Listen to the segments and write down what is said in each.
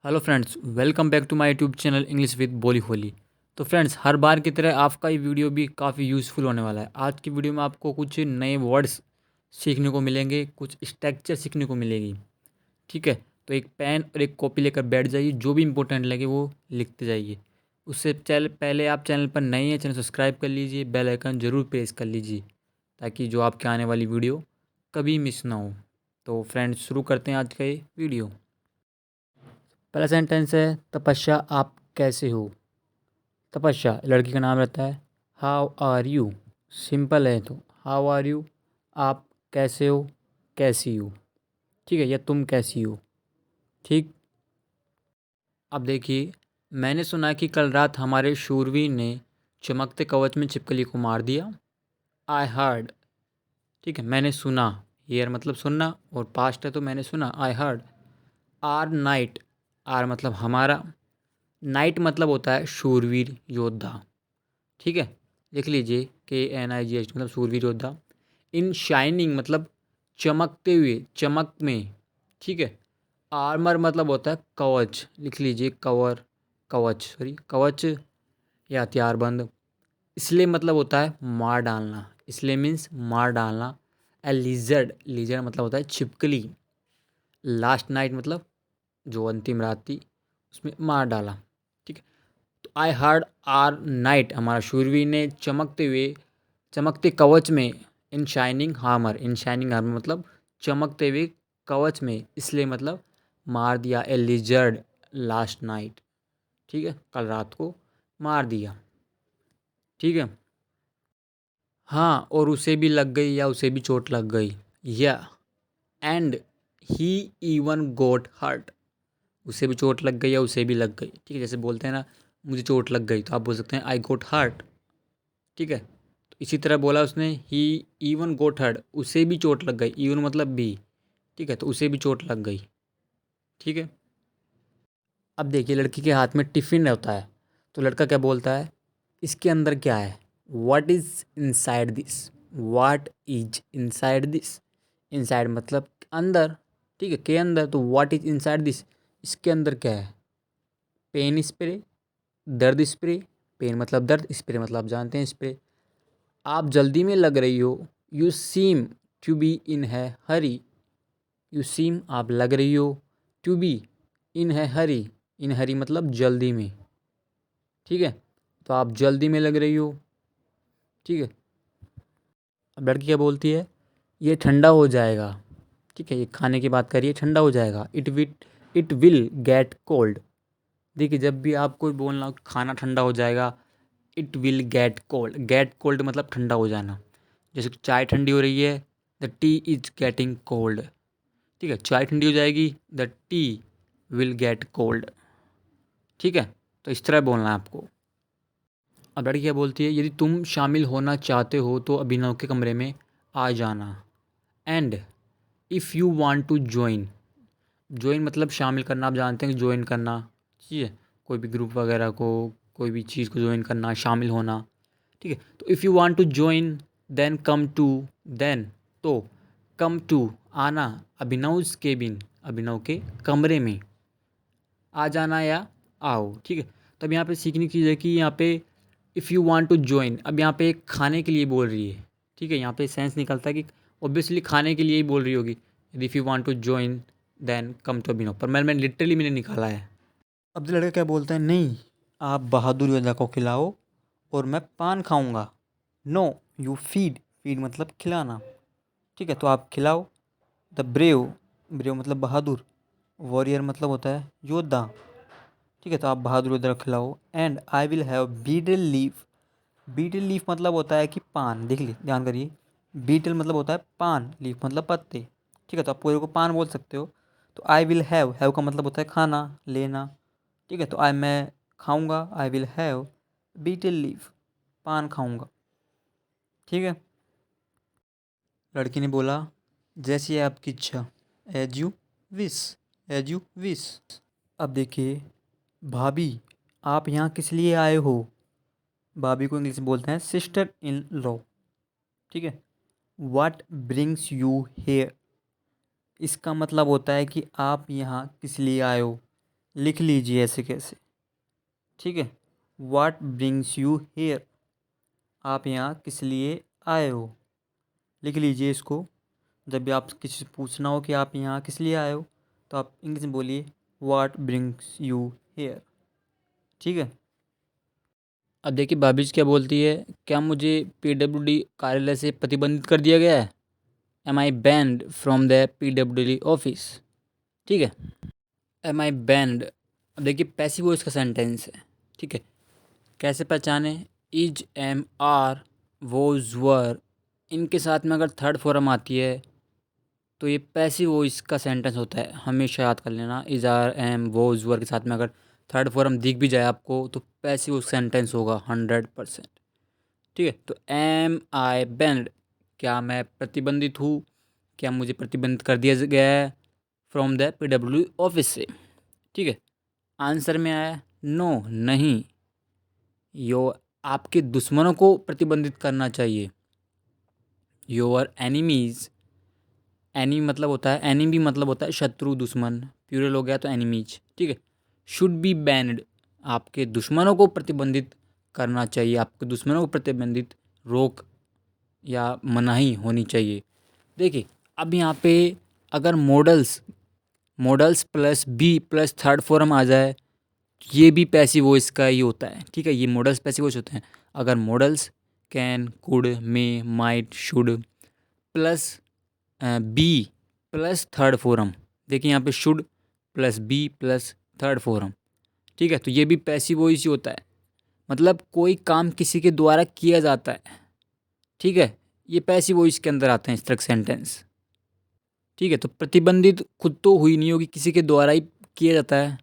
Hello friends, welcome back to my YouTube channel English with बोली होली। तो friends, हर बार की तरह आपका ये वीडियो भी काफ़ी यूज़फुल होने वाला है। आज की वीडियो में आपको कुछ नए वर्ड्स सीखने को मिलेंगे, कुछ स्ट्रक्चर सीखने को मिलेगी। ठीक है, तो एक पेन और एक कॉपी लेकर बैठ जाइए, जो भी इंपॉर्टेंट लगे वो लिखते जाइए। उससे पहले आप चैनल पर नए हैं, चैनल सब्सक्राइब कर लीजिए, बेल आइकन ज़रूर प्रेस कर लीजिए ताकि जो आपके आने वाली वीडियो कभी मिस ना हो। तो फ्रेंड्स, शुरू करते हैं आज का ये वीडियो। पहला सेंटेंस है, तपस्या आप कैसे हो। तपस्या लड़की का नाम रहता है। हाउ आर यू, सिंपल है तो हाउ आर यू। आप कैसे हो, कैसी हो। ठीक है, या तुम कैसी हो। ठीक। अब देखिए, मैंने सुना कि कल रात हमारे शूरवीर ने चमकते कवच में छिपकली को मार दिया। I heard. ठीक है, मैंने सुना। हेयर मतलब सुनना और पास्ट है तो मैंने सुना, I heard. Our night, our मतलब हमारा, नाइट मतलब होता है शूरवीर योद्धा। ठीक है, लिख लीजिए KNIGHT मतलब शूरवीर योद्धा। इन शाइनिंग मतलब चमकते हुए, चमक में। ठीक है, आर्मर मतलब होता है कवच, लिख लीजिए कवर, कवच, सॉरी कवच या हथियारबंद। इसलिए मतलब होता है मार डालना, इसलिए मीन्स मार डालना। ए लिजर्ड, लिजर्ड मतलब होता है छिपकली। लास्ट नाइट मतलब जो अंतिम रात थी उसमें मार डाला। ठीक है, तो आई हार्ड आर नाइट, हमारा शूरवीर ने चमकते हुए, चमकते कवच में। इन शाइनिंग हार्मर, इन शाइनिंग हार्मर मतलब चमकते हुए कवच में, इसलिए मतलब मार दिया। ए लिजर्ड लास्ट नाइट, ठीक है, कल रात को मार दिया। ठीक है, हाँ, और उसे भी लग गई या उसे भी चोट लग गई। या and he even got hurt, उसे भी चोट लग गई या उसे भी लग गई। ठीक है, जैसे बोलते हैं ना, मुझे चोट लग गई, तो आप बोल सकते हैं आई गोट हर्ट। ठीक है, तो इसी तरह बोला उसने, ही इवन गोट हर्ट, उसे भी चोट लग गई, इवन मतलब भी। ठीक है, तो उसे भी चोट लग गई। ठीक है, अब देखिए, लड़की के हाथ में टिफ़िन होता है, तो लड़का क्या बोलता है, इसके अंदर क्या है। What is inside this, what is inside this. Inside मतलब अंदर। ठीक है, के अंदर, तो व्हाट इज इनसाइड दिस, इसके अंदर क्या है। पेन स्प्रे, दर्द स्प्रे। पेन मतलब दर्द, स्प्रे मतलब आप जानते हैं स्प्रे। आप जल्दी में लग रही हो, you seem to be in a hurry. You seem आप लग रही हो, टू बी इन है हरी, इन हरी मतलब जल्दी में। ठीक है, तो आप जल्दी में लग रही हो। ठीक है, अब लड़की क्या बोलती है, ये ठंडा हो जाएगा। ठीक है, ये खाने की बात करिए, ठंडा हो जाएगा। It will get cold. देखिए, जब भी आप कोई बोलना खाना ठंडा हो जाएगा, it will get cold. Gate cold मतलब ठंडा हो जाना। जैसे चाय ठंडी हो रही है, the T is getting cold. ठीक है, चाय ठंडी हो जाएगी, the T will get cold. ठीक है, तो इस तरह बोलना है आपको। अब लड़की क्या बोलती है, यदि तुम शामिल होना चाहते हो तो अभिनव के कमरे में आ जाना। And if you want to join, join मतलब शामिल करना, आप जानते हैं, ज्वाइन करना। ठीक है, कोई भी ग्रुप वगैरह को, कोई भी चीज़ को ज्वाइन करना, शामिल होना। ठीक है, तो if you want to join, then come to, then तो कम टू आना, अभिनव्स केबिन, अभिनव के कमरे में आ जाना या आओ। ठीक है, तब यहाँ पे सीखने की चीज़ है कि यहाँ पे if you want to join, अब यहाँ पे खाने के लिए बोल रही है। ठीक है, यहाँ पे सेंस निकलता है कि ऑब्वियसली खाने के लिए ही बोल रही होगी, if you want to join then come to Abhinav, पर मैंने लिटरली मैंने निकाला है। अब लड़का क्या बोलता है, नहीं, आप बहादुर योद्धा को खिलाओ और मैं पान खाऊंगा। नो, यू फीड, फीड मतलब खिलाना। ठीक है, तो आप खिलाओ। द ब्रेव, ब्रेव मतलब बहादुर, वॉरियर मतलब होता है योद्धा। ठीक है, तो आप बहादुर योद्धा को खिलाओ। And I will have betel leaf, betel leaf मतलब होता है कि पान, देख ली, ध्यान करिए। बीटल मतलब होता है पान, लीफ मतलब पत्ते। ठीक है, तो आप पूरे को पान बोल सकते हो। तो आई विल हैव का मतलब होता है खाना, लेना। ठीक है, तो आई मैं खाऊंगा, I will have betel leaf, पान खाऊंगा। ठीक है, लड़की ने बोला, जैसी है आपकी इच्छा, as you wish, as you wish. अब देखिए, भाभी आप यहाँ किस लिए आए हो। भाभी को इंग्लिश में बोलते हैं सिस्टर इन लॉ। ठीक है, व्हाट ब्रिंग्स यू हेयर, इसका मतलब होता है कि आप यहाँ किस लिए आए हो। लिख लीजिए ऐसे कैसे, ठीक है। व्हाट ब्रिंग्स यू हेयर, आप यहाँ किस लिए आए हो, लिख लीजिए इसको। जब भी आप किसी से पूछना हो कि आप यहाँ किस लिए आए हो, तो आप इंग्लिश में बोलिए व्हाट ब्रिंग्स यू हेयर, ठीक है। अब देखिए भाभी जी क्या बोलती है, क्या मुझे पीडब्ल्यूडी कार्यालय से प्रतिबंधित कर दिया गया है? Am I banned from the PWD office, ठीक है। एम आई बैंड, अब देखिए पैसिव वॉइस का सेंटेंस है, ठीक है। कैसे पहचाने? इज, एम, आर, वोज, वर, इनके साथ में अगर थर्ड फॉर्म आती है तो ये पैसिव वॉइस का सेंटेंस होता है, हमेशा याद कर लेना। इज, आर, एम, वोज, वर के साथ में अगर थर्ड फॉर्म दिख भी जाए आपको तो पैसिव सेंटेंस होगा 100%, ठीक है। तो एम आई बैंड, क्या मैं प्रतिबंधित हूँ, क्या मुझे प्रतिबंधित कर दिया गया है फ्रॉम द पीडब्ल्यू ऑफिस से, ठीक है। आंसर में आया नो, नहीं। यो आपके दुश्मनों को प्रतिबंधित करना चाहिए। योर एनिमीज, एनिमी मतलब होता है, एनिमी मतलब होता है शत्रु, दुश्मन, प्यूरल हो गया तो एनिमीज, ठीक है। शुड बी बैन्ड, आपके दुश्मनों को प्रतिबंधित करना चाहिए, आपके दुश्मनों को प्रतिबंधित, रोक या मनाही होनी चाहिए। देखिए अब यहाँ पे अगर models, models plus B plus third form आ जाए, ये भी पैसिव वॉइस का ही होता है, ठीक है। ये मॉडल्स पैसिव वॉइस होते हैं। अगर modals can, could, may, might, should plus B plus third form, देखिए यहाँ पे should plus B plus third form, ठीक है। तो ये भी पैसिव वॉइस ही होता है, मतलब कोई काम किसी के द्वारा किया जाता है, ठीक है। ये पैसिव वॉइस के अंदर आते हैं इस तरह सेंटेंस, ठीक है। तो प्रतिबंधित खुद तो हुई नहीं होगी, किसी के द्वारा ही किया जाता है,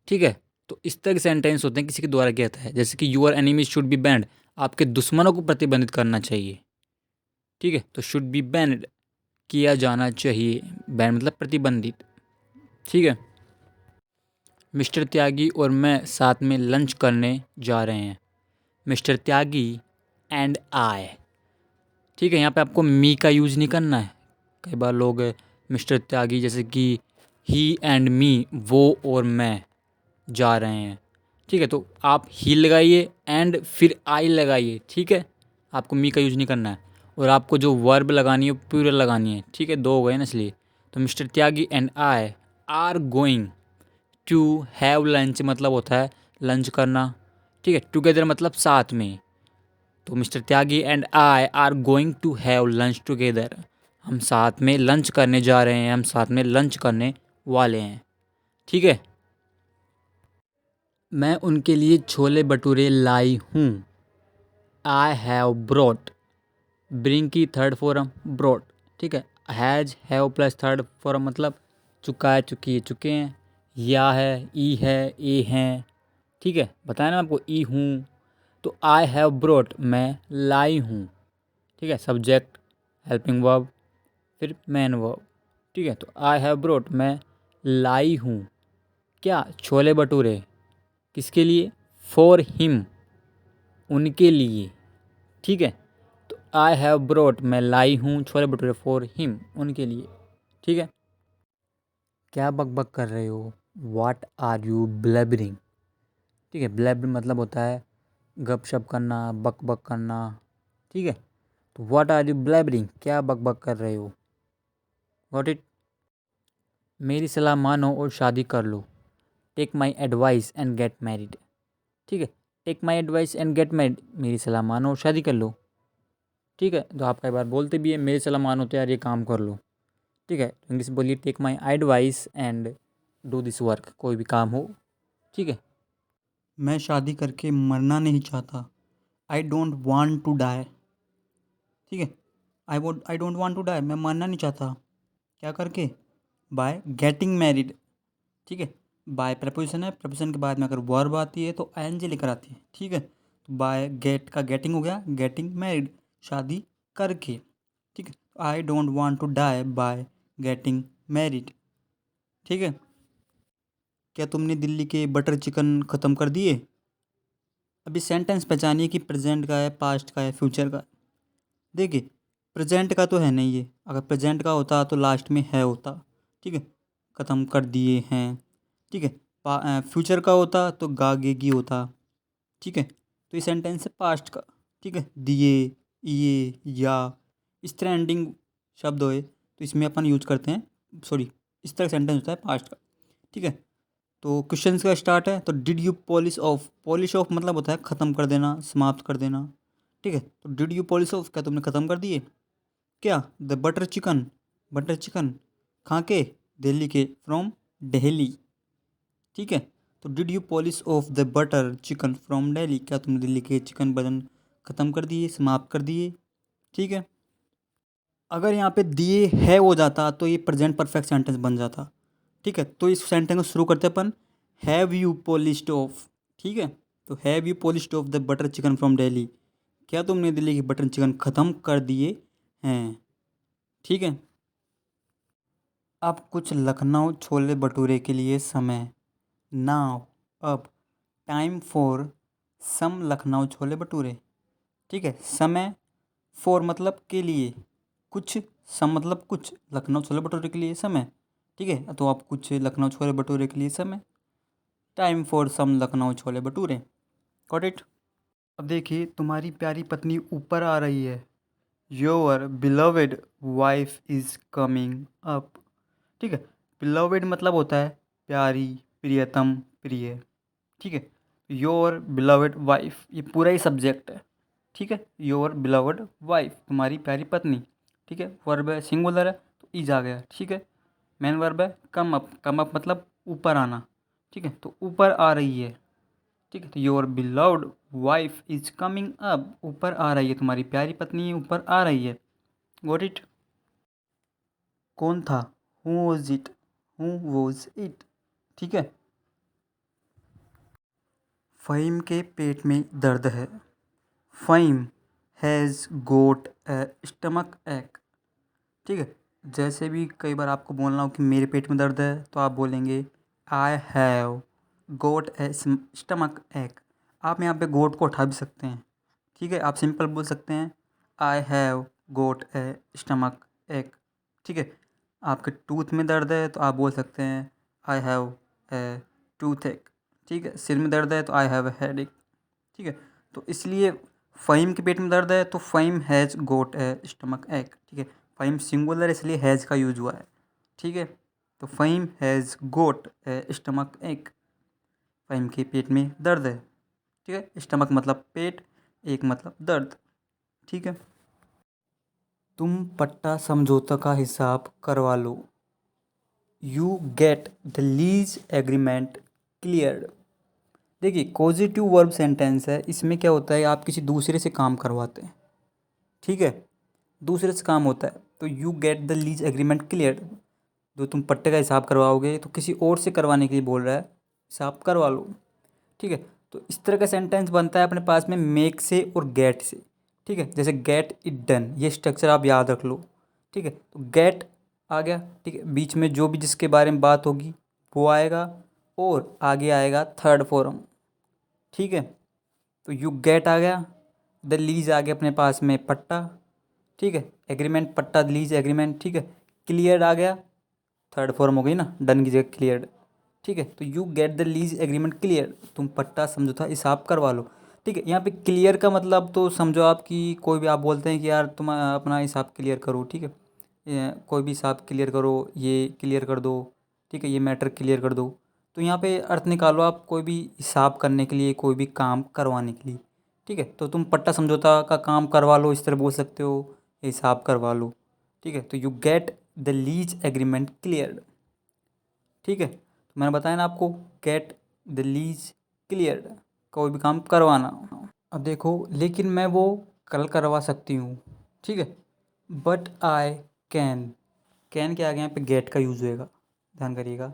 ठीक है। तो इस तरह के सेंटेंस होते हैं किसी के द्वारा किया जाता है, जैसे कि your enemies should be banned, आपके दुश्मनों को प्रतिबंधित करना चाहिए, ठीक है। तो शुड बी बैंड, किया जाना चाहिए, बैंड मतलब प्रतिबंधित, ठीक है। मिस्टर त्यागी और मैं साथ में लंच करने जा रहे हैं। मिस्टर त्यागी एंड आई, ठीक है। यहाँ पे आपको मी का यूज़ नहीं करना है। कई बार लोग मिस्टर त्यागी जैसे कि ही एंड मी, वो और मैं जा रहे हैं, ठीक है। तो आप ही लगाइए एंड फिर आई लगाइए, ठीक है। आपको मी का यूज़ नहीं करना है। और आपको जो वर्ब लगानी है प्लूरल लगानी है, ठीक है। दो हो गए ना इसलिए। तो mister Tyagi and I are going to have lunch, मतलब होता है लंच करना, ठीक है। टुगेदर मतलब साथ में। तो mister Tyagi and I are going to have lunch together, हम साथ में लंच करने जा रहे हैं, हम साथ में लंच करने वाले हैं, ठीक है। मैं उनके लिए छोले भटूरे लाई हूँ। आई हैव ब्रॉट, ब्रिंग की थर्ड फॉर्म ब्रॉट, ठीक है। Has, have plus third form मतलब चुका है, चुकी है, चुके हैं। या है, ई है, ए हैं, ठीक है। बताया ना आपको ई हूँ। तो आई हैव ब्रॉट, मैं लाई हूँ, ठीक है। सब्जेक्ट, हेल्पिंग वर्ब, फिर मेन वर्ब, ठीक है। तो आई हैव ब्रॉट, मैं लाई हूँ क्या, छोले भटूरे, किसके लिए? फॉर हिम, उनके लिए, ठीक है। तो आई हैव ब्रॉट, मैं लाई हूँ छोले भटूरे फॉर हिम, उनके लिए, ठीक है। क्या बकबक कर रहे हो? वाट आर यू ब्लैबरिंग, ठीक है। ब्लैबर मतलब होता है गपशप करना, बक बक करना, ठीक है। तो वाट आर यू ब्लैबरिंग, क्या बकबक कर रहे हो, गॉट इट। मेरी सलाह मानो और शादी कर लो। Take my advice and get married, ठीक है। Take my advice and get married, मेरी सलाह मानो और शादी कर लो, ठीक है। तो आप कई बार बोलते भी है मेरी सलाह मानो तो यार ये काम कर लो, ठीक है। तो इंग्लिश बोलिए take my advice and do this work, कोई भी काम हो, ठीक है। मैं शादी करके मरना नहीं चाहता। I don't want to die, ठीक है। I don't want to die, मैं मरना नहीं चाहता, क्या करके? बाय गेटिंग मैरिड, ठीक है। बाय प्रपोजिशन है, प्रपोजिशन के बाद में अगर वर्ब आती है तो आईएनजी लेकर आती है, ठीक है। तो बाय गेट का गेटिंग हो गया, गेटिंग मैरिड, शादी करके, ठीक है। I don't want to die by getting married, ठीक है। क्या तुमने दिल्ली के बटर चिकन ख़त्म कर दिए? अभी सेंटेंस पहचानिए कि प्रेजेंट का है, पास्ट का है, फ्यूचर का है। देखिए प्रेजेंट का तो है नहीं ये, अगर प्रेजेंट का होता तो लास्ट में है होता, ठीक है। ख़त्म कर दिए हैं, ठीक है। फ्यूचर का होता तो गागेगी होता। ठीक है, तो ये सेंटेंस है पास्ट का। ठीक है, दिए, ये, या, इस तरह एंडिंग शब्द होए तो इसमें अपन यूज करते हैं, सॉरी, इस तरह सेंटेंस होता है पास्ट का। ठीक है, तो क्वेश्चंस का स्टार्ट है, तो did you polish of, polish of मतलब होता है ख़त्म कर देना, समाप्त कर देना। ठीक है, तो डिड यू पॉलिश ऑफ, क्या तुमने ख़त्म कर दिए क्या the butter chicken, butter chicken कहाँ के, दिल्ली के, फ्रॉम दिल्ली। ठीक है, तो did you polish of the butter chicken from Delhi, क्या तुमने दिल्ली के चिकन बर्तन ख़त्म कर दिए, समाप्त कर दिए। ठीक है, अगर यहाँ पे दिए है हो जाता तो ये प्रेजेंट परफेक्ट सेंटेंस बन जाता। ठीक है, तो इस सेंटेंस को शुरू करते अपन, हैव यू पॉलिश्ड ऑफ। ठीक है, तो have you polished of the butter chicken from Delhi, क्या तुमने दिल्ली की बटर चिकन ख़त्म कर दिए हैं। ठीक है, अब कुछ लखनऊ छोले भटूरे के लिए समय, नाउ, अब, time for some Lucknow chole bhature. ठीक है, समय, फॉर मतलब के लिए, कुछ, सम मतलब कुछ, लखनऊ छोले भटूरे के लिए समय। ठीक है, तो आप कुछ लखनऊ छोले भटूरे के लिए समय, time for some Lucknow chole bhature. Got it. अब देखिए, तुम्हारी प्यारी पत्नी ऊपर आ रही है, your beloved wife is coming up. ठीक है, बिलवेड मतलब होता है प्यारी, प्रियतम, प्रिय। ठीक है, योर बिलवेड वाइफ ये पूरा ही सब्जेक्ट है। ठीक है, योर बिलवेड वाइफ तुम्हारी प्यारी पत्नी। ठीक है, वर्ब है सिंगुलर है तो इज आ गया। ठीक है, मेन वर्ब है कम अप, कम अप मतलब ऊपर आना। ठीक है, तो ऊपर आ रही है। ठीक है, तो your beloved wife is coming up, ऊपर आ रही है, तुम्हारी प्यारी पत्नी ऊपर आ रही है। Got it. कौन था, who was it, who was it. ठीक है, फ़हीम के पेट में दर्द है, Faheem has got a stomach ache. ठीक है, जैसे भी कई बार आपको बोलना हो कि मेरे पेट में दर्द है तो आप बोलेंगे I have got a stomach एक। आप यहाँ पे गोट को उठा भी सकते हैं। ठीक है, आप सिंपल बोल सकते हैं I have got a stomach ache. ठीक है, आपके टूथ में दर्द है तो आप बोल सकते हैं आई हैव ए टूथ एक। ठीक है, सिर में दर्द है तो आई हैव ए हेड एक। ठीक है, तो इसलिए फ़हीम के पेट में दर्द है तो Faheem has got a stomach ache. ठीक है, फ़हीम सिंगुलर इसलिए हैज़ का यूज हुआ है। ठीक है, तो Faheem has got a stomach ache, Faheem के पेट में दर्द है। ठीक है, स्टमक मतलब पेट, एक मतलब दर्द। ठीक है, तुम पट्टा समझौता का हिसाब करवा लो, you get the lease agreement cleared. देखिए, पॉजिटिव वर्ब सेंटेंस है, इसमें क्या होता है आप किसी दूसरे से काम करवाते हैं। ठीक है, दूसरे से काम होता है तो you get the lease agreement clear, जो तुम पट्टे का हिसाब करवाओगे तो किसी और से करवाने के लिए बोल रहा है, हिसाब करवा लो। ठीक है, तो इस तरह का सेंटेंस बनता है अपने पास में मेक से और गेट से। ठीक है, जैसे गेट इट डन, ये स्ट्रक्चर आप याद रख लो। ठीक है, तो गेट आ गया। ठीक है, बीच में जो भी जिसके बारे में बात होगी वो आएगा और आगे आएगा थर्ड फॉर्म। ठीक है, तो यू गेट आ गया, द लीज आ गया अपने पास में पट्टा। ठीक है, एग्रीमेंट पट्टा लीज एग्रीमेंट। ठीक है, क्लियर आ गया, थर्ड फॉर्म हो गई ना, डन की जगह क्लियर्ड। ठीक है, तो you get the lease agreement clear, तुम पट्टा समझौता हिसाब करवा लो। ठीक है, यहाँ पे क्लियर का मतलब तो समझो आप कि कोई भी आप बोलते हैं कि यार तुम अपना हिसाब क्लियर करो। ठीक है, कोई भी हिसाब क्लियर करो, ये क्लियर कर दो। ठीक है, ये मैटर क्लियर कर दो। तो यहाँ पे अर्थ निकालो आप, कोई भी हिसाब करने के लिए, कोई भी काम करवाने के लिए। ठीक है, तो तुम पट्टा समझौता का काम करवा लो, इस तरह बोल सकते हो, हिसाब करवा लो। ठीक है, तो you get the lease agreement cleared. ठीक है, तो मैंने बताया ना आपको, गेट द लीज क्लियर्ड, कोई भी काम करवाना। अब देखो, लेकिन मैं वो कल करवा सकती हूँ। ठीक है, बट आई कैन, कैन के आगे यहाँ पे गेट का यूज़ होएगा, ध्यान करिएगा।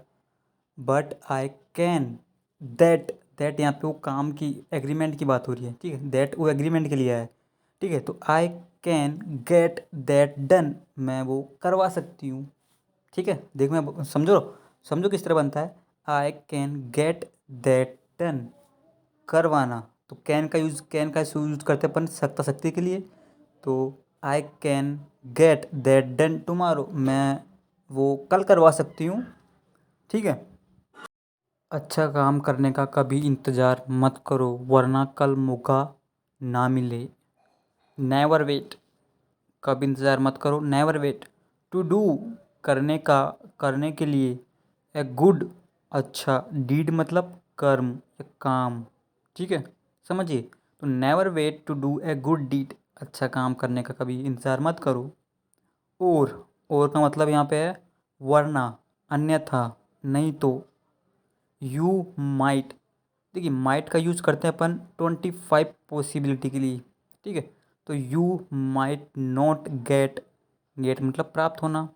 But I can that, that यहाँ पे वो काम की एग्रीमेंट की बात हो रही है। ठीक है, दैट वो एग्रीमेंट के लिए है। ठीक है, तो I can get that done, मैं वो करवा सकती हूँ। ठीक है, देख मैं समझो, समझो किस तरह बनता है, I can get that done, करवाना। तो कैन का यूज़, कैन का यूज़ करते हैं अपन सकता शक्ति के लिए। तो I can get that done tomorrow, मैं वो कल करवा सकती हूँ। ठीक है, अच्छा काम करने का कभी इंतज़ार मत करो वरना कल मौका ना मिले। नेवर वेट, कभी इंतज़ार मत करो, नेवर वेट। टू डू, करने के लिए। ए गुड, अच्छा। डीड मतलब कर्म या काम, ठीक है, समझिए। तो never wait to do a good deed, अच्छा काम करने का कभी इंतज़ार मत करो। और का मतलब यहाँ पे है वरना, अन्यथा, नहीं तो। यू माइट, देखिए माइट का यूज़ करते हैं अपन 25 पॉसिबिलिटी के लिए, ठीक है। तो you might not get, get मतलब प्राप्त होना,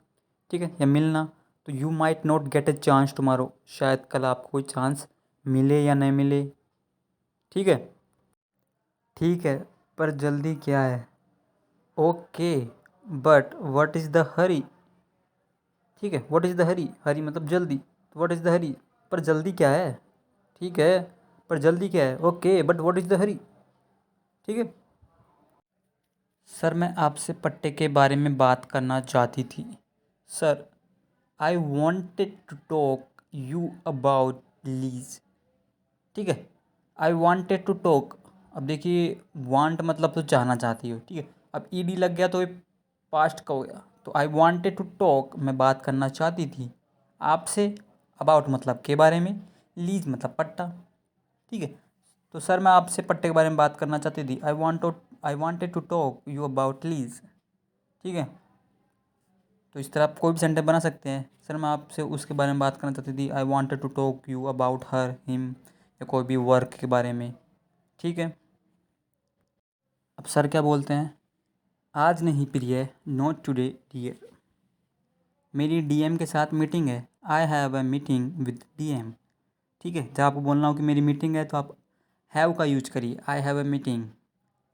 ठीक है, या मिलना। तो you might not get a chance tomorrow, शायद कल आपको कोई चांस मिले या नहीं मिले, ठीक है। ठीक है, पर जल्दी क्या है। Okay, but what is the hurry, ठीक है। What is the hurry, hurry मतलब जल्दी, व्हाट इज़ द हरी, पर जल्दी क्या है, ठीक है, पर जल्दी क्या है। Okay, but what is the hurry, ठीक है। सर मैं आपसे पट्टे के बारे में बात करना चाहती थी। Sir I wanted to talk you about lease, ठीक है। आई वॉन्टेड टू टॉक, अब देखिए वांट मतलब तो चाहना चाहती हो, ठीक है। अब ईडी लग गया तो ये पास्ट का हो गया। तो आई वॉन्टेड टू टॉक, मैं बात करना चाहती थी आपसे, अबाउट मतलब के बारे में, लीज मतलब पट्टा, ठीक है। तो सर मैं आपसे पट्टे के बारे में बात करना चाहती थी। I wanted to talk you about lease, ठीक है। तो इस तरह आप कोई भी सेंटेंस बना सकते हैं। सर मैं आपसे उसके बारे में बात करना चाहती थी, I wanted to talk you about her him, या कोई भी वर्क के बारे में, ठीक है। अब सर क्या बोलते हैं, आज नहीं प्रिय, नॉट टुडे डियर, मेरी डीएम के साथ मीटिंग है। I have a meeting with DM, ठीक है। जब आपको बोलना हो कि मेरी मीटिंग है तो आप हैव का यूज करिए, आई हैव अ मीटिंग,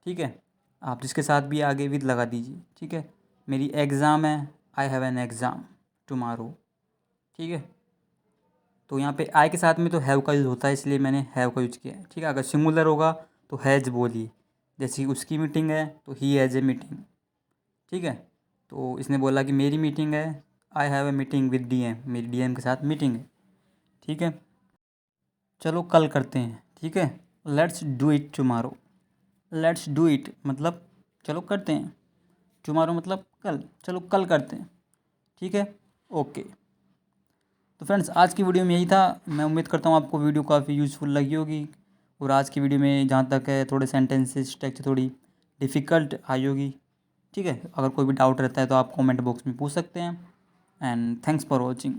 ठीक है। आप जिसके साथ भी आगे विद लगा दीजिए, ठीक है। मेरी एग्ज़ाम है, I have an exam tomorrow, ठीक है। तो यहाँ पे आई के साथ में तो हैव का यूज़ होता है, इसलिए मैंने हैव का यूज किया है, ठीक है। अगर सिंगुलर होगा तो हैज़ बोलिए, जैसे कि उसकी मीटिंग है तो ही हैज़ ए मीटिंग, ठीक है। तो इसने बोला कि मेरी मीटिंग है, I have a meeting with DM, मेरी डीएम के साथ मीटिंग है, ठीक है। चलो कल करते हैं, ठीक है। Let's do it tomorrow, let's do it मतलब चलो करते हैं, टुमारो मतलब कल, चलो कल करते हैं, ठीक है, ओके। तो फ्रेंड्स आज की वीडियो में यही था। मैं उम्मीद करता हूँ आपको वीडियो काफ़ी यूज़फुल लगी होगी। और आज की वीडियो में जहाँ तक है थोड़े सेंटेंसेस स्ट्रक्चर थोड़ी डिफ़िकल्ट आई होगी, ठीक है। अगर कोई भी डाउट रहता है तो आप कमेंट बॉक्स में पूछ सकते हैं। And thanks for watching.